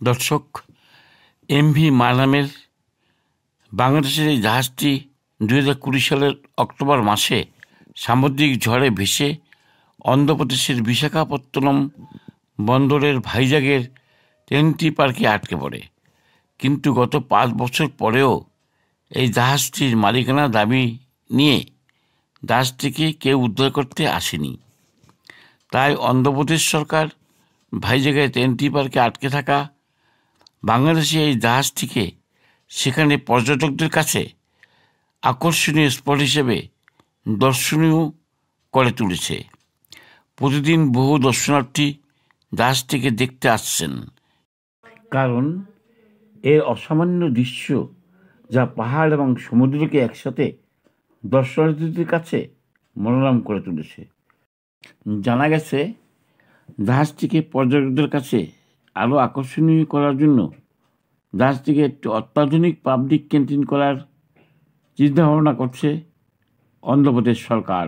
দর্শক, এমভি মা নামের বাংলাদেশের এই জাহাজটি 2020 সালের অক্টোবর মাসে সামুদ্রিক ঝড়ে ভেসে অন্ধ্রপ্রদেশের বিশাখাপত্তনম বন্দরের ভাইজাগের টেনেটি পার্কে আটকে পড়ে। কিন্তু গত 5 বছর পরেও এই জাহাজটির মালিকানা দাবি নিয়ে জাহাজটিকে কেউ উদ্ধার করতে আসেনি। তাই অন্ধ্রপ্রদেশ সরকার ভাইজাগের টেনেটি পার্কে আটকে থাকা বাংলাদেশি এই জাহাজটিকে সেখানে পর্যটকদের কাছে আকর্ষণীয় স্পট হিসেবে দর্শনীয় করে তুলেছে। প্রতিদিন বহু দর্শনার্থী জাহাজটিকে দেখতে আসছেন, কারণ এর অসামান্য দৃশ্য যা পাহাড় এবং সমুদ্রকে একসাথে দর্শনার্থীদের কাছে মনোরম করে তুলেছে। জানা গেছে, জাহাজটিকে পর্যটকদের কাছে আরও আকর্ষণীয় করার জন্য জাহাজটিকে একটি অত্যাধুনিক পাবলিক ক্যান্টিন করার চিন্তাভাবনা করছে অন্ধ্রপ্রদেশ সরকার।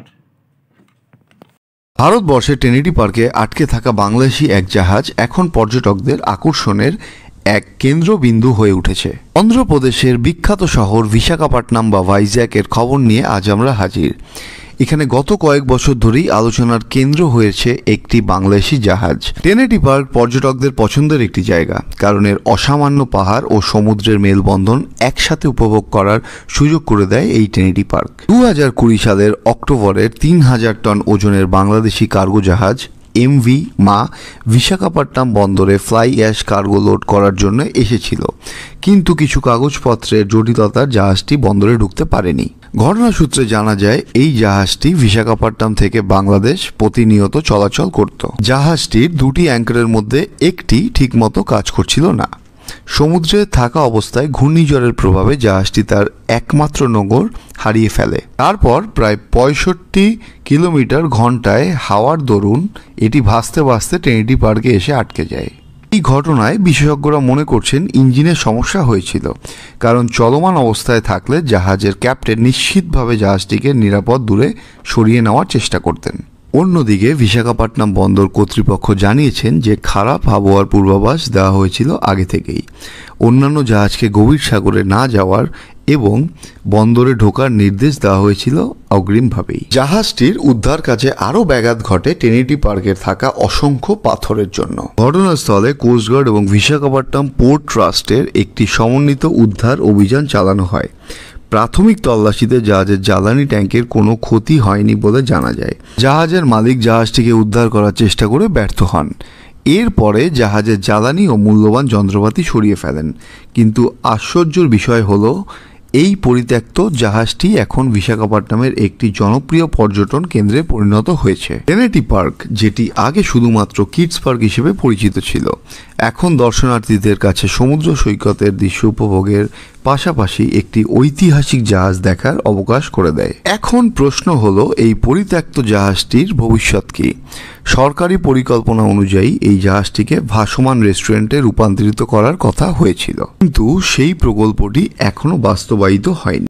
ভারতবর্ষে টেনেটি পার্কে আটকে থাকা বাংলাদেশি এক জাহাজ এখন পর্যটকদের আকর্ষণের এক কেন্দ্রবিন্দু হয়ে উঠেছে। অন্ধ্রপ্রদেশের বিখ্যাত শহর বিশাখাপত্তনম বা ভাইজ্যাকের খবর নিয়ে আজ আমরা হাজির। এখানে গত কয়েক বছর ধরেই আলোচনার কেন্দ্র হয়েছে একটি বাংলাদেশি জাহাজ। টেনেটি পার্ক পর্যটকদের পছন্দের একটি জায়গা, কারণ এর অসামান্য পাহাড় ও সমুদ্রের মেলবন্ধন একসাথে উপভোগ করার সুযোগ করে দেয় এই টেনেটি পার্ক। 2020 সালের অক্টোবরের 3000 টন ওজনের বাংলাদেশি কার্গো জাহাজ এমভি মা বিশাখাপত্তনম বন্দরে ফ্লাই অ্যাশ কার্গো লোড করার জন্য এসেছিল, কিন্তু কিছু কাগজপত্রের জটিলতার জাহাজটি বন্দরে ঢুকতে পারেনি। ঘটনা সূত্রে জানা যায়, এই জাহাজটি বিশাখাপত্তনম থেকে বাংলাদেশ প্রতিনিয়ত চলাচল করত। জাহাজটির দুটি অ্যাঙ্কারের মধ্যে একটি ঠিকমতো কাজ করছিল না। সমুদ্রে থাকা অবস্থায় ঘূর্ণিঝড়ের প্রভাবে জাহাজটি তার একমাত্র নগর হারিয়ে ফেলে। তারপর প্রায় 65 কিলোমিটার ঘন্টায় হাওয়ার দরুন এটি ভাসতে ভাসতে টেনেটি পার্কে এসে আটকে যায়। এই ঘটনায় বিশেষজ্ঞরা মনে করছেন ইঞ্জিনের সমস্যা হয়েছিল, কারণ চলমান অবস্থায় থাকলে জাহাজের ক্যাপ্টেন নিশ্চিতভাবে জাহাজটিকে নিরাপদ দূরে সরিয়ে নেওয়ার চেষ্টা করতেন। অন্যদিকে বিশাখাপত্তনম বন্দর কর্তৃপক্ষ জানিয়েছেন যে খারাপ আবহাওয়ার পূর্বাভাস দেওয়া হয়েছিল আগে থেকেই। অন্যান্য জাহাজকে গভীর সাগরে না যাওয়ার এবং বন্দরে ঢোকার নির্দেশ দেওয়া হয়েছিল অগ্রিমভাবেই। জাহাজটির উদ্ধার কাজে আরও ব্যাঘাত ঘটে টেনেটি পার্কের থাকা অসংখ্য পাথরের জন্য। ঘটনাস্থলে কোস্টগার্ড এবং বিশাখাপত্তনম পোর্ট ট্রাস্টের একটি সমন্বিত উদ্ধার অভিযান চালানো হয়। প্রাথমিক তল্লাশিতে জাহাজের জ্বালানি ট্যাঙ্কের কোনো ক্ষতি হয়নি বলে জানা যায়। জাহাজের মালিক জাহাজটিকে উদ্ধার করার চেষ্টা করে ব্যর্থ হন। এরপরে জাহাজের জ্বালানি ও মূল্যবান যন্ত্রপাতি সরিয়ে ফেলেন, কিন্তু আশ্চর্যের বিষয় হলো এই পরিত্যক্ত জাহাজটি এখন বিশাখাপত্তনমের একটি জনপ্রিয় পর্যটন কেন্দ্রে পরিণত হয়েছে। টেনেটি পার্ক, যেটি আগে শুধুমাত্র কিডস পার্ক হিসেবে পরিচিত ছিল, এখন দর্শনার্থীদের কাছে সমুদ্র সৈকতের দৃশ্য উপভোগের পাশাপাশি একটি ঐতিহাসিক জাহাজ দেখার অবকাশ করে দেয়। এখন প্রশ্ন হলো, এই পরিত্যক্ত জাহাজটির ভবিষ্যৎ কি? সরকারি পরিকল্পনা অনুযায়ী এই জাহাজটিকে ভাসমান রেস্টুরেন্টে রূপান্তরিত করার কথা হয়েছিল, কিন্তু সেই প্রকল্পটি এখনো বাস্তবায়িত হয়নি।